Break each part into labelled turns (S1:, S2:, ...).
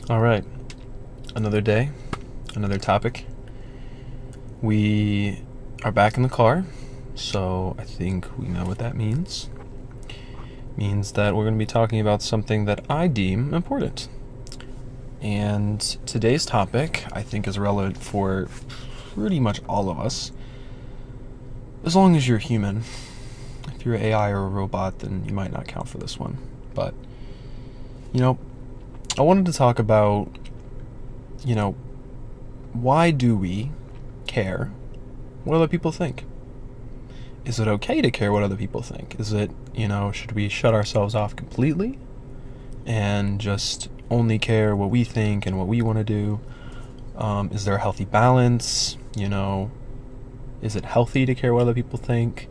S1: All right, another day, another topic. We are back in the car, so I think we know what that means. Means that we're going to be talking about something that I deem important. And today's topic, I think, is relevant for pretty much all of us. As long as you're human. If you're AI or a robot, then you might not count for this one. But, I wanted to talk about, why do we care what other people think? Is it okay to care what other people think? Is it, should we shut ourselves off completely and just only care what we think and what we want to do? Is there a healthy balance? Is it healthy to care what other people think?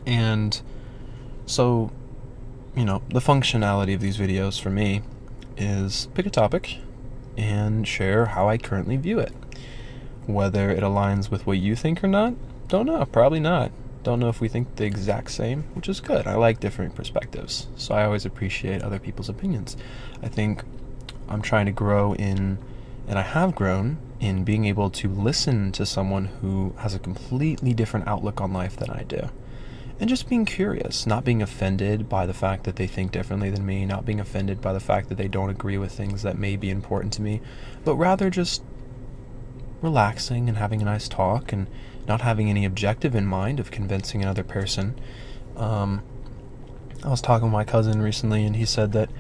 S1: And so, the functionality of these videos for me is pick a topic and share how I currently view it. Whether it aligns with what you think or not, don't know, probably not. Don't know if we think the exact same, which is good. I like different perspectives, so I always appreciate other people's opinions. I think I'm trying to grow in, and I have grown in being able to listen to someone who has a completely different outlook on life than I do. And just being curious, not being offended by the fact that they think differently than me, not being offended by the fact that they don't agree with things that may be important to me, but rather just relaxing and having a nice talk and not having any objective in mind of convincing another person. I was talking with my cousin recently, and he said that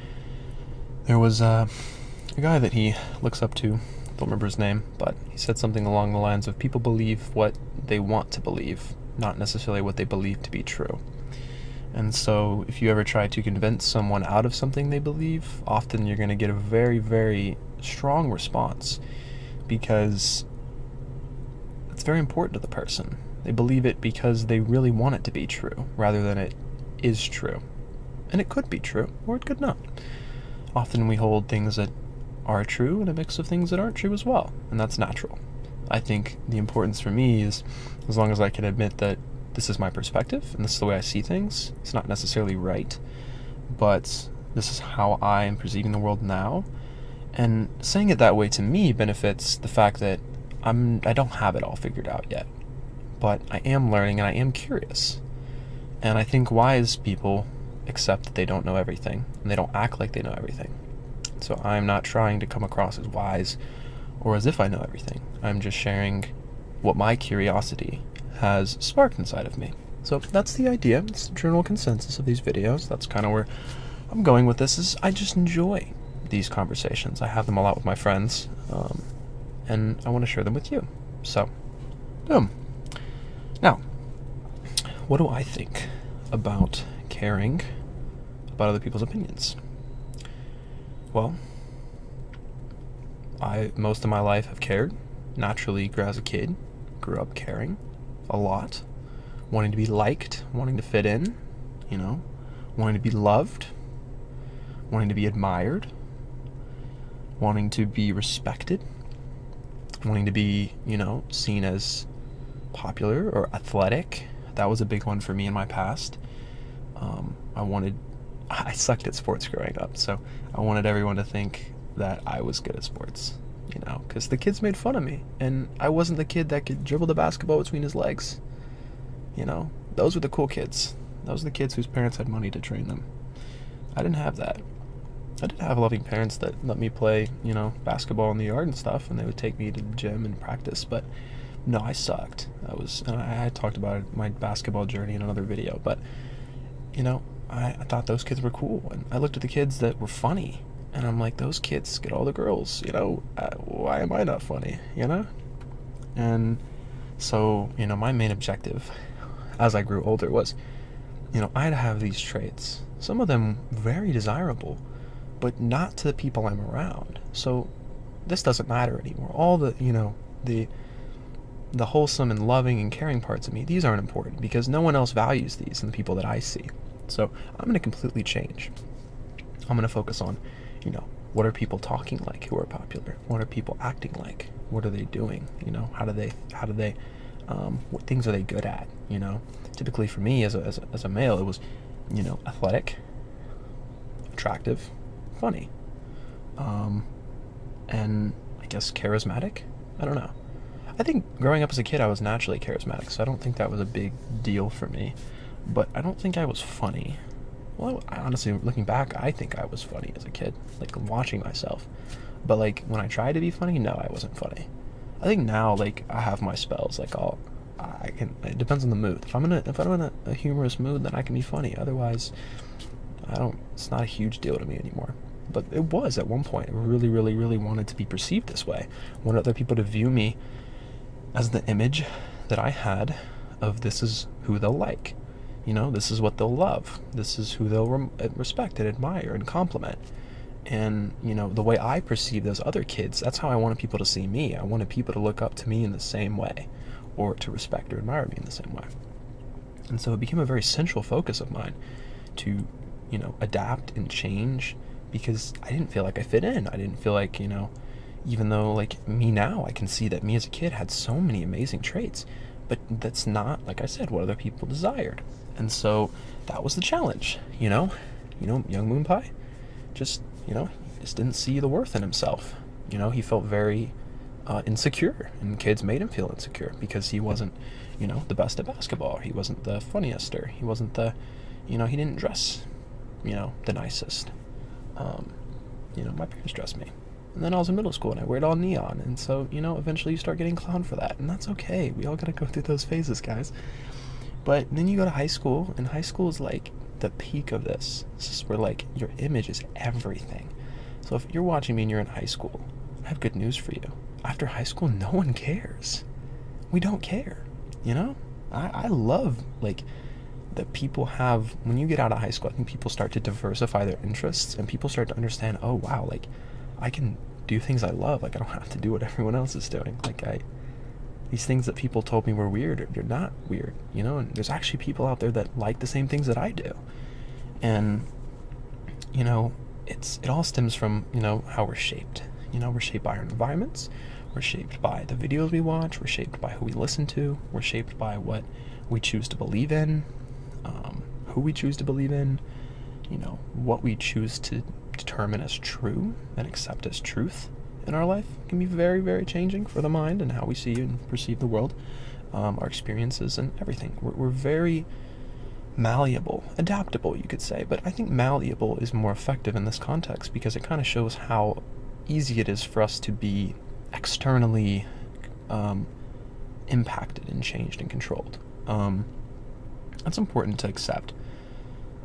S1: there was a guy that he looks up to, don't remember his name, but he said something along the lines of people believe what they want to believe, not necessarily what they believe to be true. And so if you ever try to convince someone out of something they believe, often you're going to get a very, very strong response, because it's very important to the person. They believe it because they really want it to be true, rather than it is true. And it could be true, or it could not. Often we hold things that are true and a mix of things that aren't true as well, and that's natural. I think the importance for me is, as long as I can admit that this is my perspective and this is the way I see things, it's not necessarily right, but this is how I am perceiving the world now. And saying it that way to me benefits the fact that I don't have it all figured out yet, but I am learning and I am curious. And I think wise people accept that they don't know everything, and they don't act like they know everything. So I'm not trying to come across as wise or as if I know everything. I'm just sharing what my curiosity has sparked inside of me. So that's the idea. It's the general consensus of these videos. That's kind of where I'm going with this. Is I just enjoy these conversations. I have them a lot with my friends, and I want to share them with you. So, boom. Now, what do I think about caring about other people's opinions? Well, I most of my life have cared. Naturally, as a kid, grew up caring a lot, wanting to be liked, wanting to fit in, wanting to be loved, wanting to be admired, wanting to be respected, wanting to be, seen as popular or athletic. That was a big one for me in my past. I sucked at sports growing up, so I wanted everyone to think that I was good at sports, because the kids made fun of me, and I wasn't the kid that could dribble the basketball between his legs. Those were the cool kids. Those were the kids whose parents had money to train them. I didn't have that. I did have loving parents that let me play, basketball in the yard and stuff, and they would take me to the gym and practice, but no, I sucked. And I talked about my basketball journey in another video, but, I thought those kids were cool, and I looked at the kids that were funny, and I'm like, those kids get all the girls, why am I not funny, And so, my main objective as I grew older was, I had to have these traits, some of them very desirable, but not to the people I'm around. So this doesn't matter anymore. All the, the wholesome and loving and caring parts of me, these aren't important, because no one else values these in the people that I see. So I'm going to completely change. I'm going to focus on, what are people talking like who are popular? What are people acting like? What are they doing? How do they, what things are they good at? Typically for me as a male, it was, athletic, attractive, funny, and I guess charismatic. I don't know. I think growing up as a kid, I was naturally charismatic, so I don't think that was a big deal for me. But I don't think I was funny. Well, I honestly, looking back, I think I was funny as a kid, like watching myself. But like when I tried to be funny, no, I wasn't funny. I think now, like I have my spells. Like I can. It depends on the mood. If I'm in a humorous mood, then I can be funny. Otherwise, I don't. It's not a huge deal to me anymore. But it was at one point. I really, really, really wanted to be perceived this way. I wanted other people to view me as the image that I had of this is who they'll like. This is what they'll love. This is who they'll respect and admire and compliment. And, the way I perceive those other kids, that's how I wanted people to see me. I wanted people to look up to me in the same way, or to respect or admire me in the same way. And so it became a very central focus of mine to, adapt and change, because I didn't feel like I fit in. I didn't feel like, even though, like, me now, I can see that me as a kid had so many amazing traits, but that's not, like I said, what other people desired. And so that was the challenge, young Moon Pie just, he just didn't see the worth in himself. He felt very insecure, and kids made him feel insecure because he wasn't, the best at basketball. He wasn't the funniest, or he wasn't the, he didn't dress, the nicest. My parents dressed me. And then I was in middle school and I wore it all neon. And so, eventually you start getting clowned for that. And that's okay. We all gotta go through those phases, guys. But then you go to high school, and high school is like the peak of this. This is where, like, your image is everything. So if you're watching me and you're in high school, I have good news for you. After high school, no one cares. We don't care, I love, like, that people have, when you get out of high school, I think people start to diversify their interests, and people start to understand, oh, wow, like, I can do things I love. Like, I don't have to do what everyone else is doing. Like, these things that people told me were weird, they're not weird, and there's actually people out there that like the same things that I do. And, it all stems from, how we're shaped. We're shaped by our environments. We're shaped by the videos we watch. We're shaped by who we listen to. We're shaped by what we choose to believe in, who we choose to believe in, what we choose to determine as true and accept as truth in our life can be very, very changing for the mind and how we see and perceive the world, our experiences and everything. We're very malleable, adaptable, you could say, but I think malleable is more effective in this context because it kind of shows how easy it is for us to be externally impacted and changed and controlled. That's important to accept.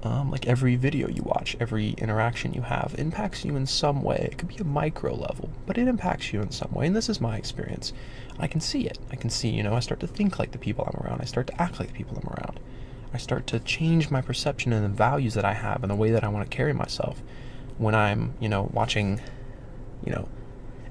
S1: Like every video you watch, every interaction you have impacts you in some way. It could be a micro level, but it impacts you in some way. And this is my experience. I can see it. I can see, I start to think like the people I'm around. I start to act like the people I'm around. I start to change my perception and the values that I have and the way that I want to carry myself when I'm, watching, and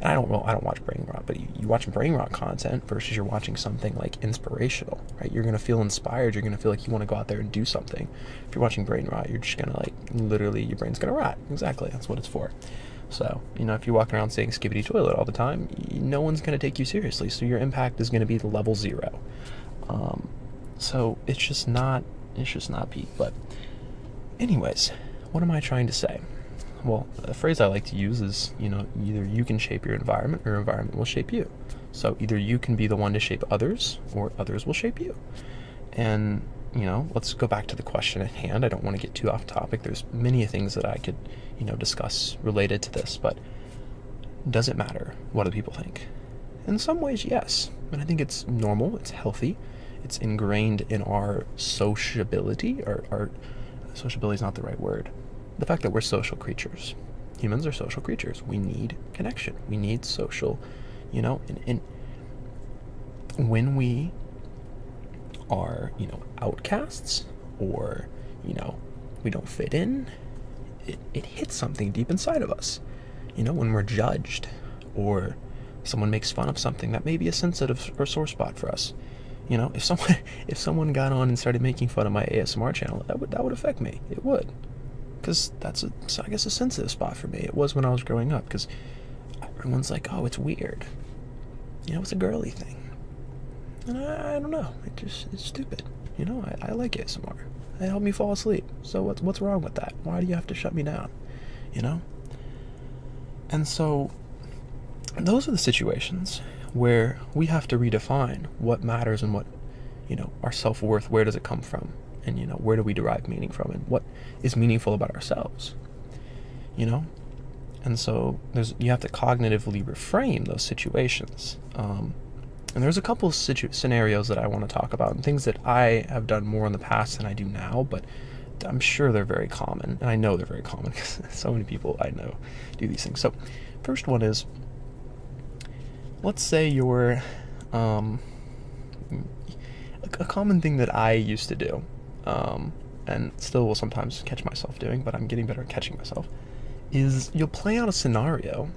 S1: I don't watch brain rot, but you watch brain rot content versus you're watching something like inspirational, right? You're going to feel inspired. You're going to feel like you want to go out there and do something. If you're watching brain rot, you're just going to, like, literally, your brain's going to rot. Exactly. That's what it's for. So, if you're walking around saying skibbity toilet all the time, no one's going to take you seriously. So your impact is going to be level 0. So it's just not peak. But anyways, what am I trying to say? Well, a phrase I like to use is, either you can shape your environment or your environment will shape you. So either you can be the one to shape others or others will shape you. And, let's go back to the question at hand. I don't want to get too off topic. There's many things that I could, discuss related to this, but does it matter what do people think? In some ways, yes. And I think it's normal, it's healthy, it's ingrained in our sociability, or our sociability is not the right word. The fact that we're social creatures. Humans are social creatures. We need connection. We need social, and when we are, outcasts or, we don't fit in, it hits something deep inside of us. When we're judged or someone makes fun of something, that may be a sensitive or sore spot for us. If someone got on and started making fun of my ASMR channel, that would affect me. It would. Because that's, I guess, a sensitive spot for me. It was when I was growing up, because everyone's like, oh, it's weird. It's a girly thing. And I don't know. It's stupid. I like ASMR. It helped me fall asleep. So what's wrong with that? Why do you have to shut me down? And so those are the situations where we have to redefine what matters and what, our self-worth, where does it come from? And, where do we derive meaning from? And what is meaningful about ourselves? And so you have to cognitively reframe those situations. And there's a couple scenarios that I want to talk about, and things that I have done more in the past than I do now, but I'm sure they're very common, and I know they're very common because so many people I know do these things. So first one is, let's say you're a common thing that I used to do, and still will sometimes catch myself doing, but I'm getting better at catching myself, is you'll play out a scenario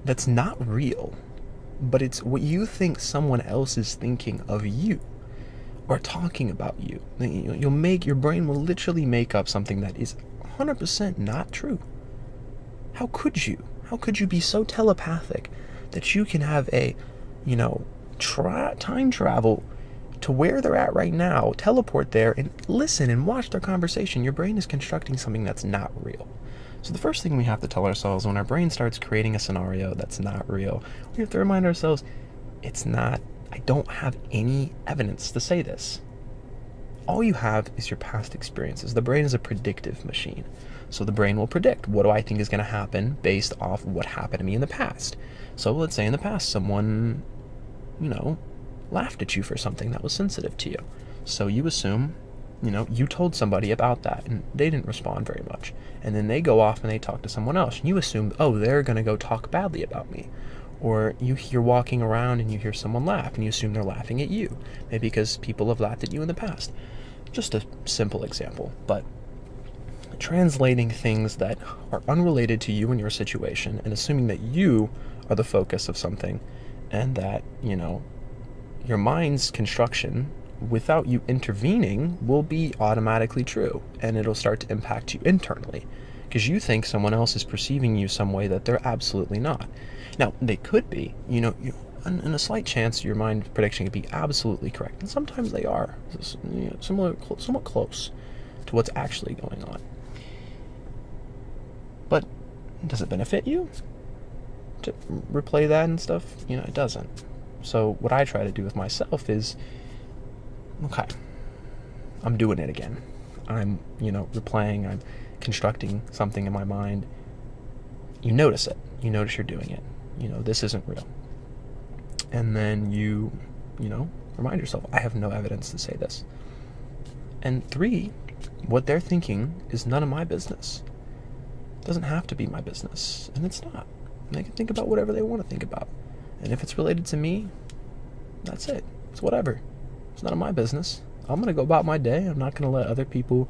S1: that's not real, but it's what you think someone else is thinking of you or talking about you. Your brain will literally make up something that is 100% not true. How could you? How could you be so telepathic that you can have a, time travel to where they're at right now, teleport there and listen and watch their conversation? Your brain is constructing something that's not real. So the first thing we have to tell ourselves when our brain starts creating a scenario that's not real, we have to remind ourselves, it's not, I don't have any evidence to say this. All you have is your past experiences. The brain is a predictive machine. So the brain will predict, what do I think is going to happen based off what happened to me in the past? So let's say in the past someone, laughed at you for something that was sensitive to you. So you assume, you told somebody about that and they didn't respond very much. And then they go off and they talk to someone else. And you assume, oh, they're going to go talk badly about me. Or you're walking around and you hear someone laugh and you assume they're laughing at you. Maybe because people have laughed at you in the past. Just a simple example. But translating things that are unrelated to you and your situation and assuming that you are the focus of something and that, your mind's construction without you intervening will be automatically true, and it'll start to impact you internally because you think someone else is perceiving you some way that they're absolutely not. Now, they could be, in a slight chance your mind prediction could be absolutely correct, and sometimes they are, somewhat close to what's actually going on. But does it benefit you to replay that and stuff? It doesn't. So what I try to do with myself is, okay, I'm doing it again. I'm, replaying, I'm constructing something in my mind. You notice it. You notice you're doing it. This isn't real. And then you remind yourself, I have no evidence to say this. And 3, what they're thinking is none of my business. It doesn't have to be my business, and it's not. They can think about whatever they want to think about. And if it's related to me, that's it. It's whatever. It's none of my business. I'm going to go about my day. I'm not going to let other people,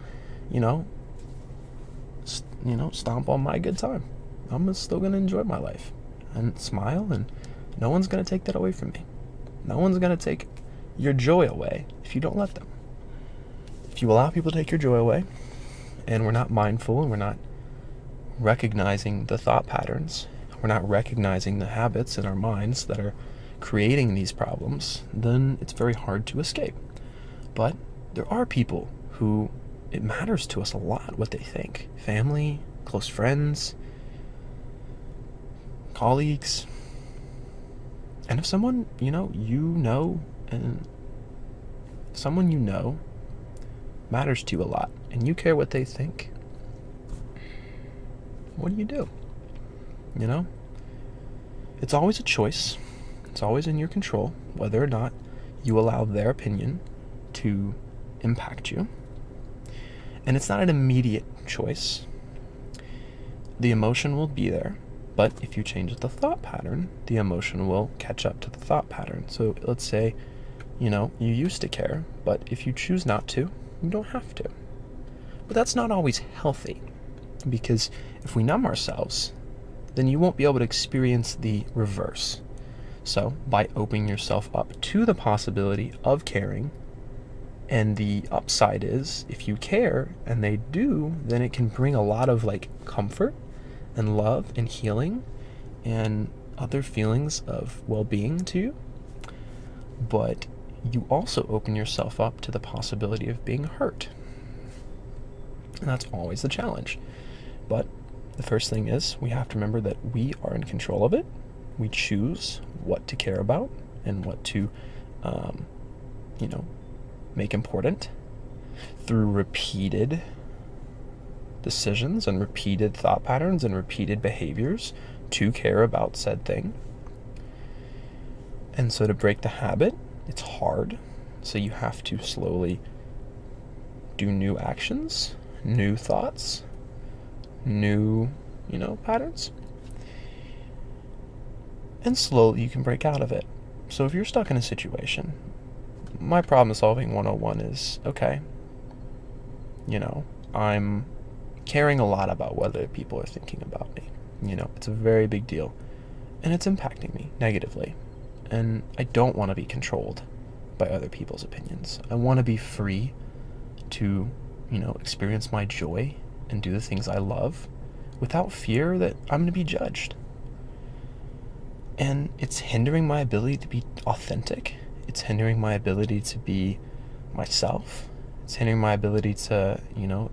S1: stomp on my good time. I'm still going to enjoy my life and smile, and no one's going to take that away from me. No one's going to take your joy away if you don't let them. If you allow people to take your joy away, and we're not mindful, and we're not recognizing the thought patterns, we're not recognizing the habits in our minds that are creating these problems, then it's very hard to escape. But there are people who it matters to us a lot what they think. Family, close friends, colleagues. And if someone, and someone matters to you a lot, and you care what they think, what do? It's always a choice. It's always in your control whether or not you allow their opinion to impact you. And it's not an immediate choice. The emotion will be there, but if you change the thought pattern, the emotion will catch up to the thought pattern. So let's say, you used to care, but if you choose not to, you don't have to. But that's not always healthy, because if we numb ourselves, then you won't be able to experience the reverse. So by opening yourself up to the possibility of caring, and the upside is if you care and they do, then it can bring a lot of comfort and love and healing and other feelings of well-being to you. But you also open yourself up to the possibility of being hurt. And that's always the challenge. But the first thing is we have to remember that we are in control of it, We choose what to care about and what to, make important through repeated decisions and repeated thought patterns and repeated behaviors to care about said thing. And so to break the habit, it's hard. So you have to slowly do new actions, new thoughts, new, patterns. And slowly you can break out of it. So if you're stuck in a situation, my problem solving 101 is, okay, I'm caring a lot about what other people are thinking about me. It's a very big deal. And it's impacting me negatively. And I don't want to be controlled by other people's opinions. I want to be free to, experience my joy and do the things I love without fear that I'm going to be judged. And it's hindering my ability to be authentic. It's hindering my ability to be myself. It's hindering my ability to,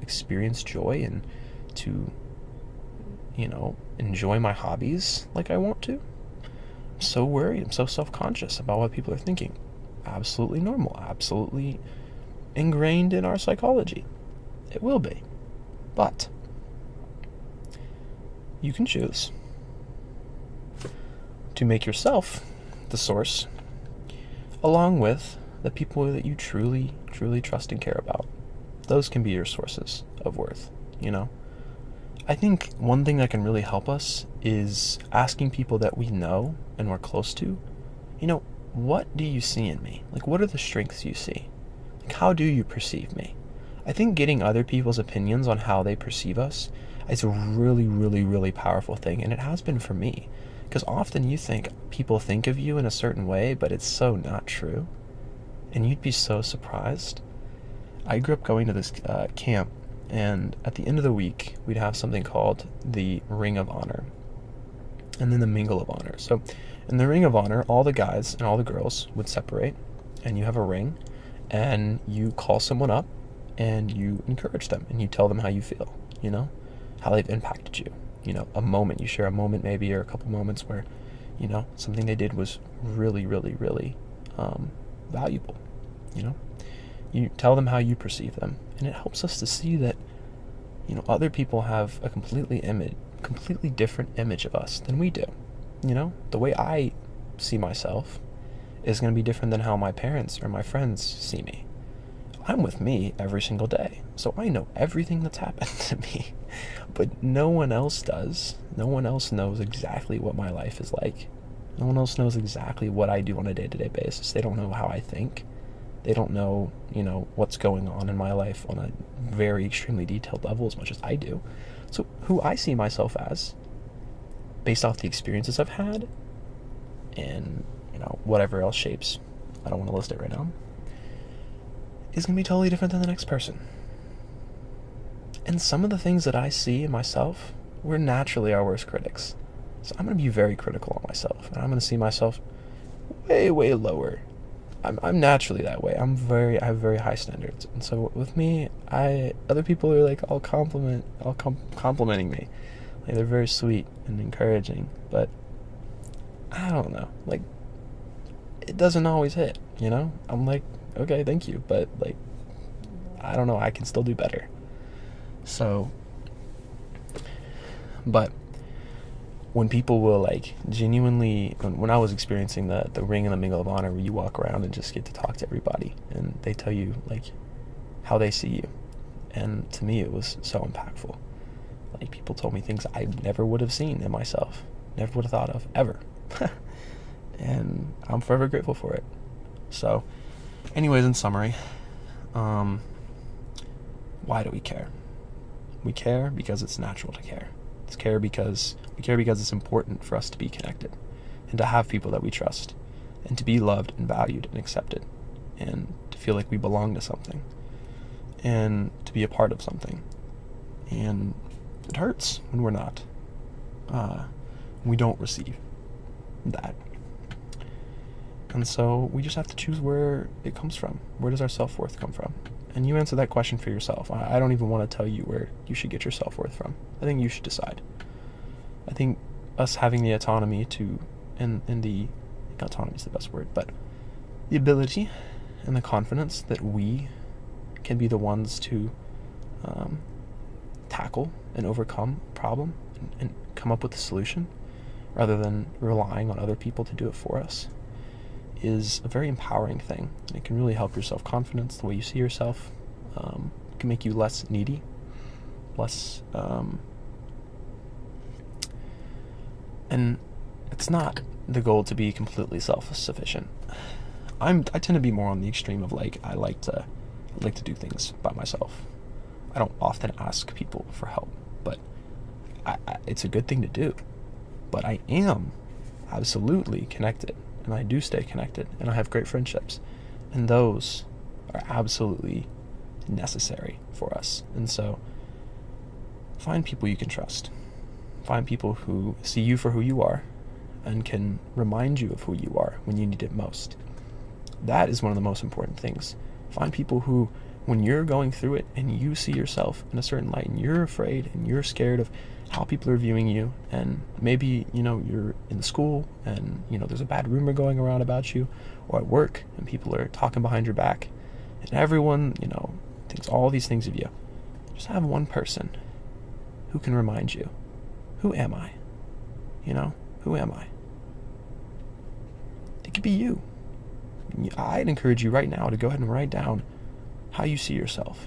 S1: experience joy and to, enjoy my hobbies like I want to. I'm so worried. I'm so self-conscious about what people are thinking. Absolutely normal. Absolutely ingrained in our psychology. It will be. But you can choose to make yourself the source, along with the people that you truly, truly trust and care about. Those can be your sources of worth, I think one thing that can really help us is asking people that we know and we're close to, what do you see in me? Like, what are the strengths you see? Like, how do you perceive me? I think getting other people's opinions on how they perceive us is a really, really, really powerful thing, and it has been for me. Because often you think people think of you in a certain way, but it's so not true. And you'd be so surprised. I grew up going to this camp, and at the end of the week, we'd have something called the Ring of Honor, and then the Mingle of Honor. So in the Ring of Honor, all the guys and all the girls would separate, and you have a ring, and you call someone up, and you encourage them, and you tell them how you feel, how they've impacted you. A moment, you share a moment maybe, or a couple moments where, something they did was really, really, really valuable, You tell them how you perceive them, and it helps us to see that, other people have a completely different image of us than we do. The way I see myself is going to be different than how my parents or my friends see me. I'm with me every single day, so I know everything that's happened to me, but no one else does. No one else knows exactly what my life is like. No one else knows exactly what I do on a day-to-day basis. They don't know how I think. They don't know, what's going on in my life on a very extremely detailed level as much as I do. So who I see myself as, based off the experiences I've had, and, whatever else shapes, I don't want to list it right now, is going to be totally different than the next person. And some of the things that I see in myself, we're naturally our worst critics. So I'm going to be very critical of myself, and I'm going to see myself way, way lower. I'm naturally that way. I have very high standards, and so with me, other people are like all complimenting me, like they're very sweet and encouraging, but I don't know, like it doesn't always hit, I'm like, okay, thank you, but like I don't know, I can still do better. So, but when people will like genuinely, when I was experiencing the Ring and the Mingle of Honor, where you walk around and just get to talk to everybody and they tell you like how they see you, and to me it was so impactful. Like people told me things I never would have seen in myself, never would have thought of ever. And I'm forever grateful for it. So anyways, in summary, why do we care? We care because it's natural to care. We care because it's important for us to be connected and to have people that we trust and to be loved and valued and accepted and to feel like we belong to something and to be a part of something. And it hurts when we're not. We don't receive that. And so we just have to choose where it comes from. Where does our self-worth come from? And you answer that question for yourself. I don't even want to tell you where you should get your self-worth from. I think you should decide. I think us having the autonomy to and the autonomy is the best word, but the ability and the confidence that we can be the ones to tackle and overcome a problem and come up with a solution rather than relying on other people to do it for us is a very empowering thing. And it can really help your self-confidence, the way you see yourself. It can make you less needy, less... and it's not the goal to be completely self-sufficient. I tend to be more on the extreme of like I like to do things by myself. I don't often ask people for help, but it's a good thing to do. But I am absolutely connected, and I do stay connected, and I have great friendships, and those are absolutely necessary for us. And so find people you can trust. Find people who see you for who you are and can remind you of who you are when you need it most. That is one of the most important things. Find people who, when you're going through it and you see yourself in a certain light and you're afraid and you're scared of how people are viewing you, and maybe, you're in the school and, there's a bad rumor going around about you, or at work and people are talking behind your back and everyone, thinks all these things of you. Just have one person who can remind you, who am I? Who am I? It could be you. I'd encourage you right now to go ahead and write down how you see yourself.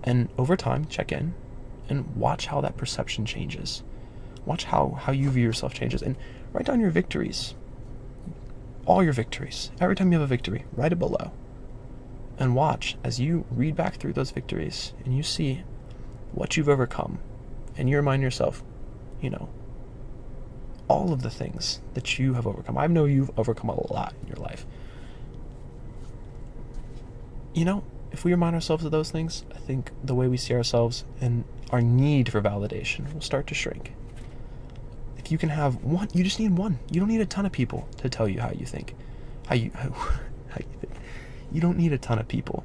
S1: And over time, check in and watch how that perception changes. Watch how you view yourself changes. And write down your victories. All your victories. Every time you have a victory, write it below. And watch as you read back through those victories and you see what you've overcome. And you remind yourself, all of the things that you have overcome. I know you've overcome a lot in your life. If we remind ourselves of those things, I think the way we see ourselves and our need for validation will start to shrink. If you can have one, you just need one. You don't need a ton of people to tell you how you think. How you think. You don't need a ton of people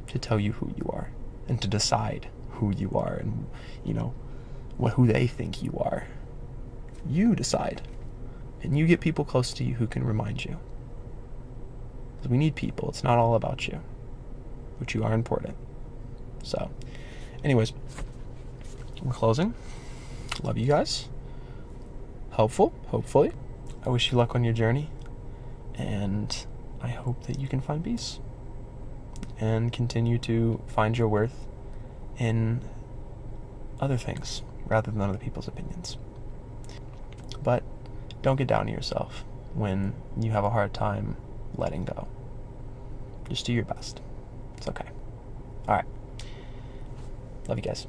S1: to tell you who you are and to decide who you are and, who they think you are. You decide. And you get people close to you who can remind you. Because we need people. It's not all about you. But you are important. So, anyways, we're closing. Love you guys. Helpful, hopefully. I wish you luck on your journey. And I hope that you can find peace. And continue to find your worth in other things rather than other people's opinions. But don't get down on yourself when you have a hard time letting go. Just do your best. It's okay. All right. Love you guys.